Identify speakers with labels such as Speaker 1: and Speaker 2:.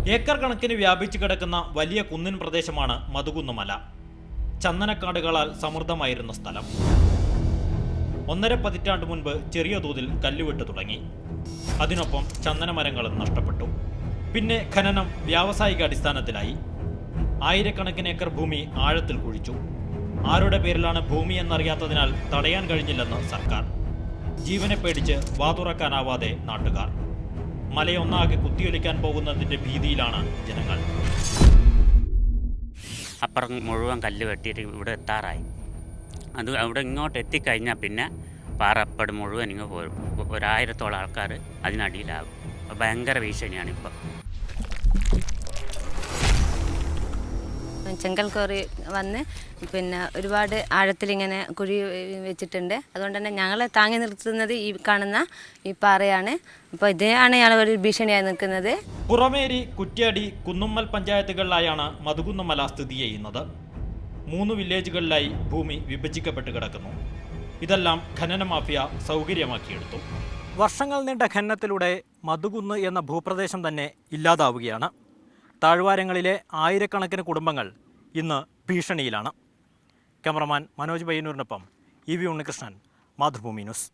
Speaker 1: Acre കണക്കിന് വ്യാപിച്ചു കിടക്കുന്ന വലിയ കുന്നിൻ പ്രദേശമാണ് മധുകുന്ന് മല. ചന്ദനക്കാടുകളാൽ സമൃദ്ധമായിരുന്ന സ്ഥലം. 1.5 പതിറ്റാണ്ട് മുൻപ് ചെറിയ തോതിൽ കല്ലുവെട്ട് തുടങ്ങി. അതിനൊപ്പം ചന്ദനമരങ്ങളും നഷ്ടപ്പെട്ടു. പിന്നെ ഖനനം വ്യാവസായിക അടിസ്ഥാനത്തിലായി. ആയിരക്കണക്കിന് ഏക്കർ ഭൂമി ആഴത്തിൽ കുഴിച്ചു. ആരുടെ പേരിലാണ് ഭൂമി എന്നറിയാത്തതിനാൽ തടയാൻ കഴിഞ്ഞില്ലെന്ന് സർക്കാർ. ജീവനെ പേടിച്ച് വാതുറക്കാനാവാതെ നാട്ടുകാർ. മലയൊന്നാകെ കുത്തിയൊലിക്കാൻ പോകുന്നതിൻ്റെ ഭീതിയിലാണ് ജനങ്ങൾ.
Speaker 2: അപ്പുറം മുഴുവൻ കല്ല് വെട്ടിയിട്ട് ഇവിടെ എത്താറായി. അത് അവിടെ ഇങ്ങോട്ട് എത്തിക്കഴിഞ്ഞാൽ പിന്നെ പാറപ്പട് മുഴുവൻ ഇങ്ങ് പോരും. 1000-ഓളം ആൾക്കാർ അതിനടിയിലാകും. ഭയങ്കര ഭീഷണിയാണ് ഇപ്പം.
Speaker 3: ചെങ്കൽ കോറി വന്ന് പിന്നെ ഒരുപാട് ആഴത്തിലിങ്ങനെ കുഴി വെച്ചിട്ടുണ്ട്. അതുകൊണ്ട് തന്നെ ഞങ്ങളെ താങ്ങി നിർത്തുന്നത് ഈ കാണുന്ന ഈ പാറയാണ്. അപ്പോൾ ഇതാണ് ഞങ്ങൾ ഒരു ഭീഷണിയായി നിൽക്കുന്നത്.
Speaker 1: പുറമേരി, കുറ്റ്യാടി, കുന്നുമ്മൽ പഞ്ചായത്തുകളിലായാണ് മധുകുന്ന് മല സ്ഥിതി ചെയ്യുന്നത്. 3 വില്ലേജുകളിലായി ഭൂമി വിഭജിക്കപ്പെട്ട് കിടക്കുന്നു. ഇതെല്ലാം ഖനന മാഫിയ സൗകര്യമാക്കിയെടുത്തു. വർഷങ്ങൾ നീണ്ട ഖനനത്തിലൂടെ മധുകുന്ന് എന്ന ഭൂപ്രദേശം തന്നെ ഇല്ലാതാവുകയാണ്. താഴ്വാരങ്ങളിലെ ആയിരക്കണക്കിന് കുടുംബങ്ങൾ ഇന്ന് ഭീഷണിയിലാണ്. ക്യാമറമാൻ മനോജ് പയ്യന്നൂരിനൊപ്പം EV ഉണ്ണികൃഷ്ണൻ, മാതൃഭൂമി ന്യൂസ്.